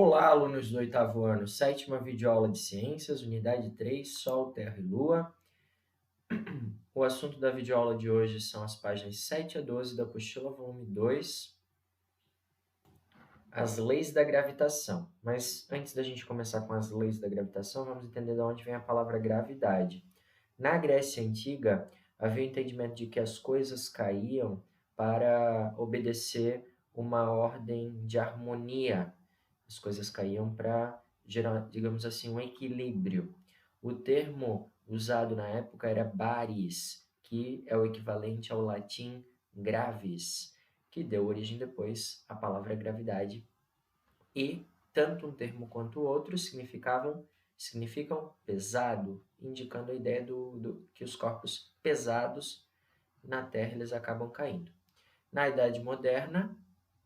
Olá, alunos do oitavo ano, sétima videoaula de Ciências, unidade 3, Sol, Terra e Lua. O assunto da videoaula de hoje são as páginas 7 a 12 da apostila volume 2, as leis da gravitação. Mas antes da gente começar com as leis da gravitação, vamos entender de onde vem a palavra gravidade. Na Grécia Antiga, havia o entendimento de que as coisas caíam para obedecer uma ordem de harmonia. As coisas caíam para gerar, digamos assim, um equilíbrio. O termo usado na época era baris, que é o equivalente ao latim gravis, que deu origem depois à palavra gravidade. E tanto um termo quanto o outro significam pesado, indicando a ideia que os corpos pesados na Terra eles acabam caindo. Na Idade Moderna,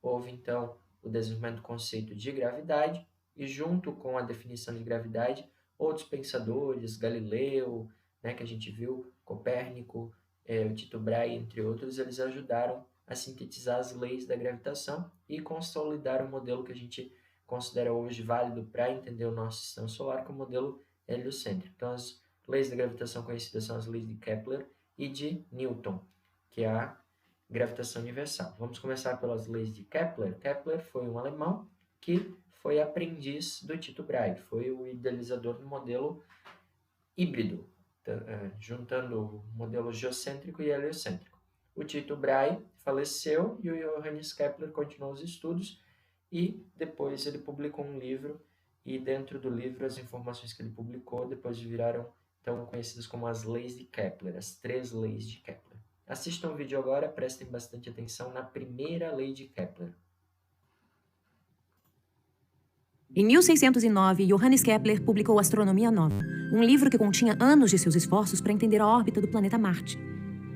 houve então o desenvolvimento do conceito de gravidade e junto com a definição de gravidade, outros pensadores, Galileu, que a gente viu, Copérnico, o Tycho Brahe, entre outros, eles ajudaram a sintetizar as leis da gravitação e consolidar o modelo que a gente considera hoje válido para entender o nosso sistema solar, que é o modelo heliocêntrico. Então, as leis da gravitação conhecidas são as leis de Kepler e de Newton, que é a gravitação universal. Vamos começar pelas leis de Kepler. Kepler foi um alemão que foi aprendiz do Tycho Brahe, foi o idealizador do modelo híbrido, juntando o modelo geocêntrico e heliocêntrico. O Tycho Brahe faleceu e o Johannes Kepler continuou os estudos e depois ele publicou um livro e dentro do livro as informações que ele publicou depois viraram então conhecidas como as leis de Kepler, as 3 leis de Kepler. Assistam o vídeo agora, prestem bastante atenção na primeira lei de Kepler. Em 1609, Johannes Kepler publicou Astronomia Nova, um livro que continha anos de seus esforços para entender a órbita do planeta Marte.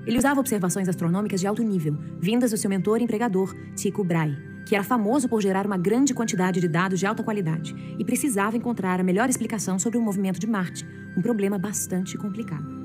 Ele usava observações astronômicas de alto nível, vindas do seu mentor e empregador, Tycho Brahe, que era famoso por gerar uma grande quantidade de dados de alta qualidade e precisava encontrar a melhor explicação sobre o movimento de Marte, um problema bastante complicado.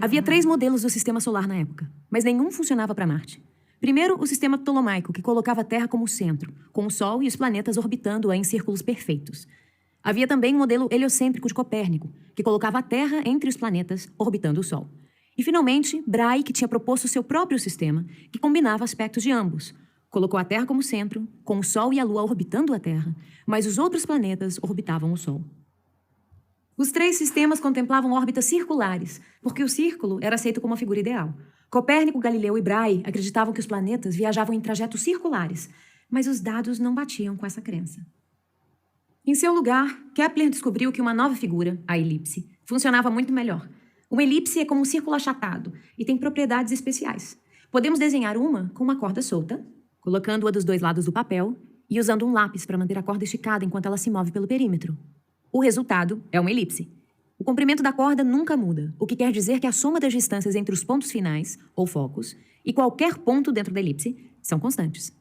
Havia 3 modelos do sistema solar na época, mas nenhum funcionava para Marte. Primeiro, o sistema ptolomaico, que colocava a Terra como centro, com o Sol e os planetas orbitando-a em círculos perfeitos. Havia também o modelo heliocêntrico de Copérnico, que colocava a Terra entre os planetas, orbitando o Sol. E, finalmente, Brahe, que tinha proposto seu próprio sistema, que combinava aspectos de ambos. Colocou a Terra como centro, com o Sol e a Lua orbitando a Terra, mas os outros planetas orbitavam o Sol. Os 3 sistemas contemplavam órbitas circulares, porque o círculo era aceito como a figura ideal. Copérnico, Galileu e Brahe acreditavam que os planetas viajavam em trajetos circulares, mas os dados não batiam com essa crença. Em seu lugar, Kepler descobriu que uma nova figura, a elipse, funcionava muito melhor. Uma elipse é como um círculo achatado e tem propriedades especiais. Podemos desenhar uma com uma corda solta, colocando-a dos 2 lados do papel e usando um lápis para manter a corda esticada enquanto ela se move pelo perímetro. O resultado é uma elipse. O comprimento da corda nunca muda, o que quer dizer que a soma das distâncias entre os pontos finais, ou focos, e qualquer ponto dentro da elipse são constantes.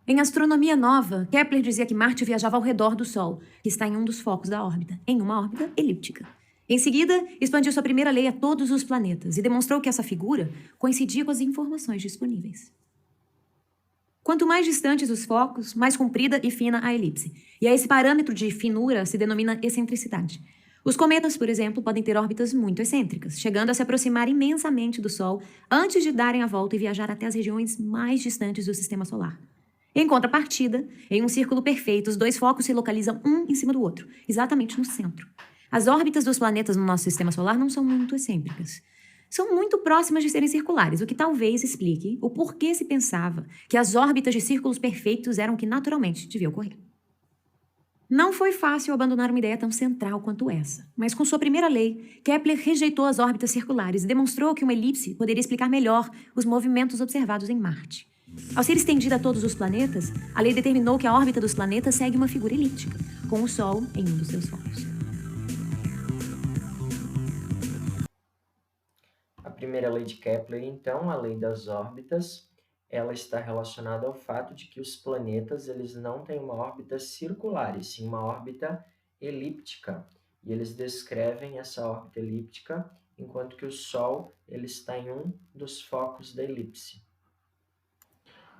Em Astronomia Nova, Kepler dizia que Marte viajava ao redor do Sol, que está em um dos focos da órbita, em uma órbita elíptica. Em seguida, expandiu sua primeira lei a todos os planetas e demonstrou que essa figura coincidia com as informações disponíveis. Quanto mais distantes os focos, mais comprida e fina a elipse. E a esse parâmetro de finura se denomina excentricidade. Os cometas, por exemplo, podem ter órbitas muito excêntricas, chegando a se aproximar imensamente do Sol antes de darem a volta e viajar até as regiões mais distantes do Sistema Solar. Em contrapartida, em um círculo perfeito, os 2 focos se localizam um em cima do outro, exatamente no centro. As órbitas dos planetas no nosso Sistema Solar não são muito excêntricas. São muito próximas de serem circulares, o que talvez explique o porquê se pensava que as órbitas de círculos perfeitos eram o que naturalmente devia ocorrer. Não foi fácil abandonar uma ideia tão central quanto essa, mas com sua primeira lei, Kepler rejeitou as órbitas circulares e demonstrou que uma elipse poderia explicar melhor os movimentos observados em Marte. Ao ser estendida a todos os planetas, a lei determinou que a órbita dos planetas segue uma figura elíptica, com o Sol em um dos seus focos. A primeira lei de Kepler, então, a lei das órbitas, ela está relacionada ao fato de que os planetas eles não têm uma órbita circular, e sim uma órbita elíptica, e eles descrevem essa órbita elíptica, enquanto que o Sol ele está em um dos focos da elipse.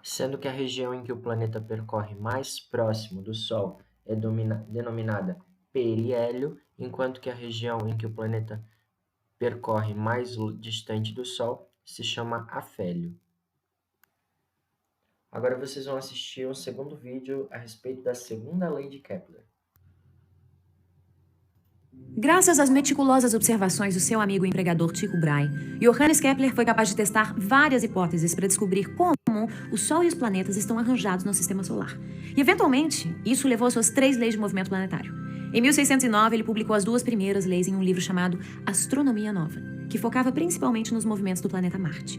Sendo que a região em que o planeta percorre mais próximo do Sol é denominada periélio, enquanto que a região em que o planeta percorre mais distante do Sol se chama afélio. Agora vocês vão assistir um segundo vídeo a respeito da segunda lei de Kepler. Graças às meticulosas observações do seu amigo e empregador Tycho Brahe, Johannes Kepler foi capaz de testar várias hipóteses para descobrir como o Sol e os planetas estão arranjados no Sistema Solar. E, eventualmente, isso levou às suas 3 leis de movimento planetário. Em 1609, ele publicou as 2 primeiras leis em um livro chamado Astronomia Nova, que focava principalmente nos movimentos do planeta Marte.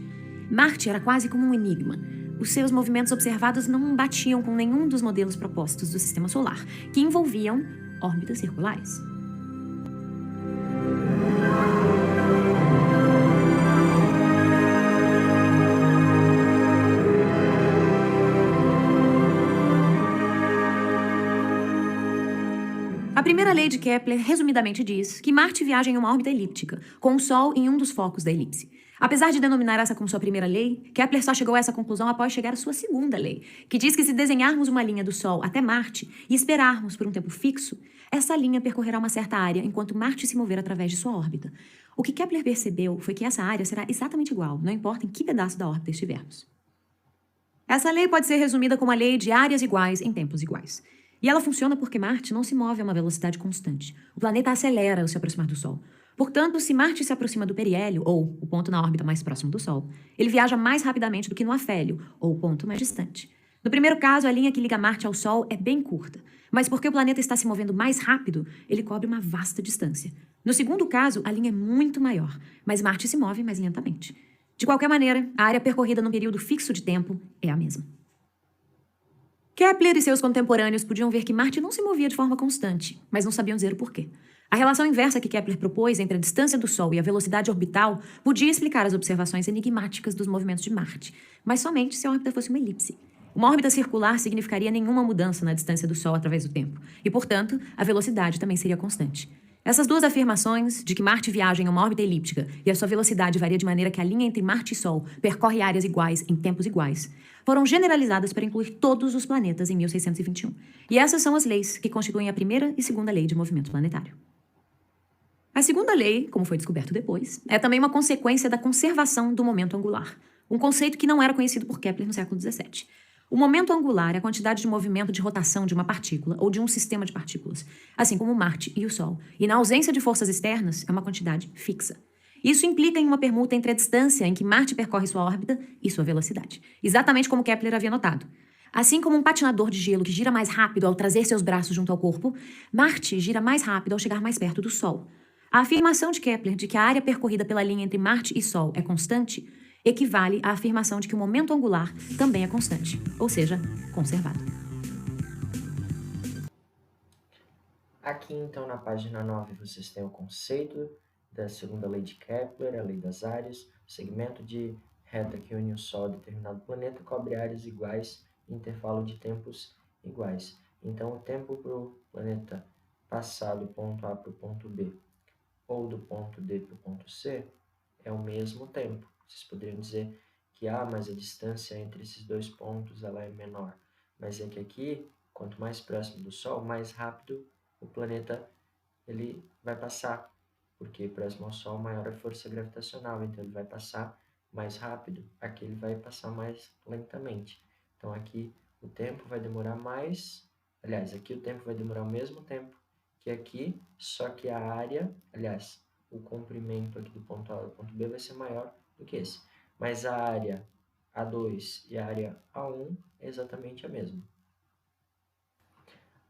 Marte era quase como um enigma. Os seus movimentos observados não batiam com nenhum dos modelos propostos do Sistema Solar, que envolviam órbitas circulares. A primeira lei de Kepler, resumidamente, diz que Marte viaja em uma órbita elíptica, com o Sol em um dos focos da elipse. Apesar de denominar essa como sua primeira lei, Kepler só chegou a essa conclusão após chegar à sua segunda lei, que diz que se desenharmos uma linha do Sol até Marte e esperarmos por um tempo fixo, essa linha percorrerá uma certa área enquanto Marte se mover através de sua órbita. O que Kepler percebeu foi que essa área será exatamente igual, não importa em que pedaço da órbita estivermos. Essa lei pode ser resumida como a lei de áreas iguais em tempos iguais. E ela funciona porque Marte não se move a uma velocidade constante. O planeta acelera ao se aproximar do Sol. Portanto, se Marte se aproxima do periélio, ou o ponto na órbita mais próximo do Sol, ele viaja mais rapidamente do que no afélio, ou o ponto mais distante. No primeiro caso, a linha que liga Marte ao Sol é bem curta, mas porque o planeta está se movendo mais rápido, ele cobre uma vasta distância. No segundo caso, a linha é muito maior, mas Marte se move mais lentamente. De qualquer maneira, a área percorrida num período fixo de tempo é a mesma. Kepler e seus contemporâneos podiam ver que Marte não se movia de forma constante, mas não sabiam dizer o porquê. A relação inversa que Kepler propôs entre a distância do Sol e a velocidade orbital podia explicar as observações enigmáticas dos movimentos de Marte, mas somente se a órbita fosse uma elipse. Uma órbita circular significaria nenhuma mudança na distância do Sol através do tempo, e, portanto, a velocidade também seria constante. Essas 2 afirmações, de que Marte viaja em uma órbita elíptica e a sua velocidade varia de maneira que a linha entre Marte e Sol percorre áreas iguais em tempos iguais, foram generalizadas para incluir todos os planetas em 1621. E essas são as leis que constituem a primeira e segunda lei de movimento planetário. A segunda lei, como foi descoberto depois, é também uma consequência da conservação do momento angular, um conceito que não era conhecido por Kepler no século XVII. O momento angular é a quantidade de movimento de rotação de uma partícula ou de um sistema de partículas, assim como Marte e o Sol, e na ausência de forças externas, é uma quantidade fixa. Isso implica em uma permuta entre a distância em que Marte percorre sua órbita e sua velocidade, exatamente como Kepler havia notado. Assim como um patinador de gelo que gira mais rápido ao trazer seus braços junto ao corpo, Marte gira mais rápido ao chegar mais perto do Sol. A afirmação de Kepler de que a área percorrida pela linha entre Marte e Sol é constante equivale à afirmação de que o momento angular também é constante, ou seja, conservado. Aqui, então, na página 9, vocês têm o conceito da segunda lei de Kepler, a lei das áreas. O segmento de reta que une o Sol a determinado planeta cobre áreas iguais em intervalo de tempos iguais. Então, o tempo para o planeta passar do ponto A para o ponto B ou do ponto D para o ponto C é o mesmo tempo. Vocês poderiam dizer que mas a distância entre esses 2 pontos ela é menor. Mas é que aqui, quanto mais próximo do Sol, mais rápido o planeta ele vai passar. Porque próximo ao Sol, maior a força gravitacional. Então, ele vai passar mais rápido. Aqui ele vai passar mais lentamente. Então, aqui o tempo vai demorar mais... Aliás, aqui o tempo vai demorar o mesmo tempo que aqui, só que a área... Aliás, o comprimento aqui do ponto A ao ponto B vai ser maior do que esse. Mas a área A2 e a área A1 é exatamente a mesma.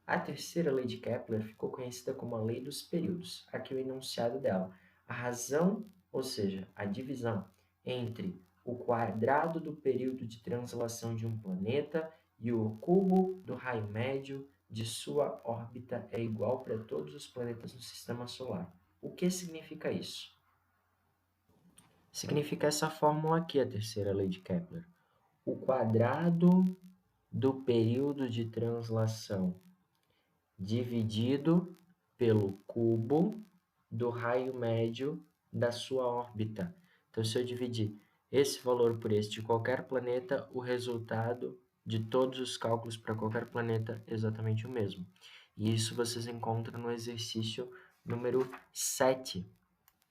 A terceira lei de Kepler ficou conhecida como a lei dos períodos. Aqui o enunciado dela. A razão, ou seja, a divisão entre o quadrado do período de translação de um planeta e o cubo do raio médio de sua órbita é igual para todos os planetas no Sistema Solar. O que significa isso? Significa essa fórmula aqui, a terceira lei de Kepler. O quadrado do período de translação dividido pelo cubo do raio médio da sua órbita. Então, se eu dividir esse valor por esse de qualquer planeta, o resultado de todos os cálculos para qualquer planeta é exatamente o mesmo. E isso vocês encontram no exercício número 7,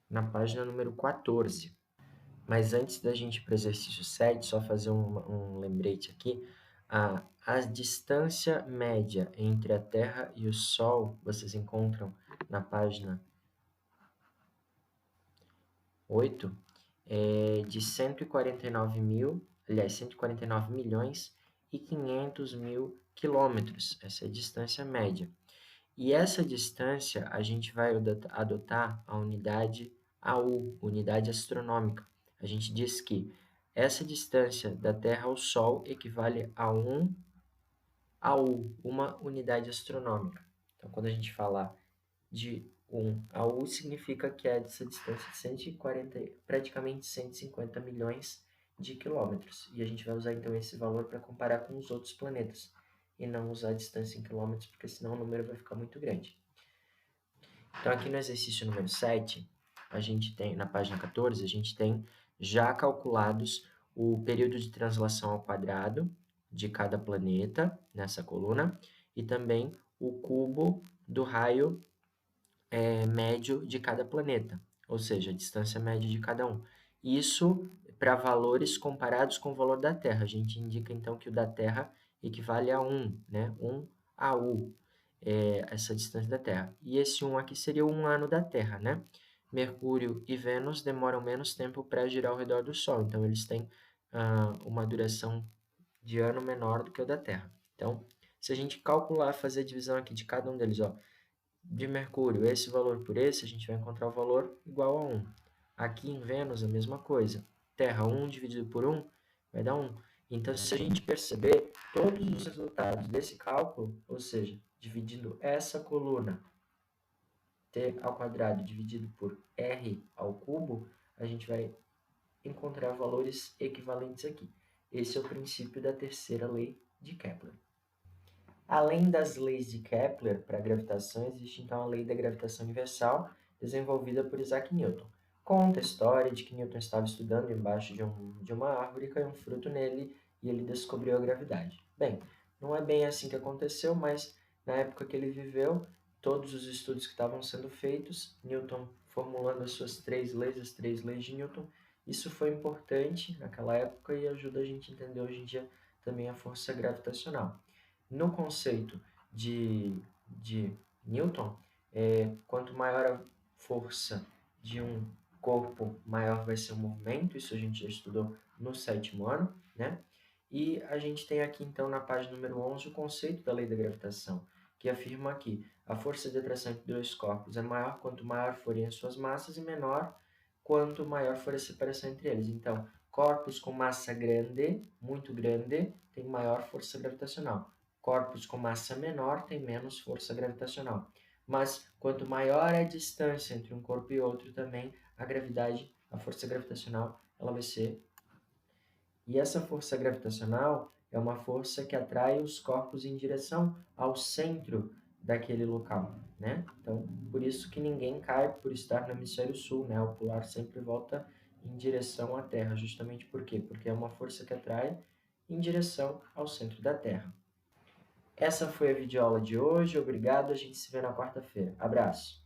na página número 14. Mas antes da gente ir para o exercício 7, só fazer um lembrete aqui. A distância média entre a Terra e o Sol, vocês encontram na página 8, é de 149 milhões e 500 mil quilômetros. Essa é a distância média. E essa distância a gente vai adotar a unidade AU, unidade astronômica. A gente diz que essa distância da Terra ao Sol equivale a 1 AU, uma unidade astronômica. Então, quando a gente falar de 1 AU, significa que é essa distância de 140, praticamente 150 milhões de quilômetros. E a gente vai usar então esse valor para comparar com os outros planetas e não usar a distância em quilômetros, porque senão o número vai ficar muito grande. Então, aqui no exercício número 7, a gente tem, na página 14, a gente tem já calculados o período de translação ao quadrado de cada planeta nessa coluna e também o cubo do raio médio de cada planeta, ou seja, a distância média de cada um. Isso para valores comparados com o valor da Terra. A gente indica então que o da Terra equivale a 1, né? 1 AU, essa distância da Terra. E esse 1 aqui seria um ano da Terra, né? Mercúrio e Vênus demoram menos tempo para girar ao redor do Sol, então eles têm uma duração de ano menor do que o da Terra. Então, se a gente calcular, fazer a divisão aqui de cada um deles, ó, de Mercúrio, esse valor por esse, a gente vai encontrar o valor igual a 1. Aqui em Vênus, a mesma coisa. Terra, 1 dividido por 1 vai dar 1. Então, se a gente perceber, todos os resultados desse cálculo, ou seja, dividindo essa coluna t ao quadrado dividido por r ao cubo, a gente vai encontrar valores equivalentes aqui. Esse é o princípio da terceira lei de Kepler. Além das leis de Kepler para a gravitação, existe então a lei da gravitação universal, desenvolvida por Isaac Newton. Conta a história de que Newton estava estudando embaixo de uma árvore, caiu um fruto nele e ele descobriu a gravidade. Bem, não é bem assim que aconteceu, mas na época que ele viveu, todos os estudos que estavam sendo feitos, Newton formulando as suas três leis, as três leis de Newton, isso foi importante naquela época e ajuda a gente a entender hoje em dia também a força gravitacional. No conceito de Newton, quanto maior a força de um corpo, maior vai ser o movimento, isso a gente já estudou no 7º ano, né? E a gente tem aqui, então, na página número 11, o conceito da lei da gravitação, que afirma que a força de atração entre dois corpos é maior quanto maior forem as suas massas e menor quanto maior for a separação entre eles. Então, corpos com massa grande, muito grande, têm maior força gravitacional. Corpos com massa menor têm menos força gravitacional. Mas quanto maior é a distância entre um corpo e outro, também a força gravitacional, ela vai ser. E essa força gravitacional é uma força que atrai os corpos em direção ao centro daquele local, né? Então, por isso que ninguém cai por estar no hemisfério sul, né? O polar sempre volta em direção à Terra, justamente por quê? Porque é uma força que atrai em direção ao centro da Terra. Essa foi a videoaula de hoje, obrigado, a gente se vê na quarta-feira. Abraço!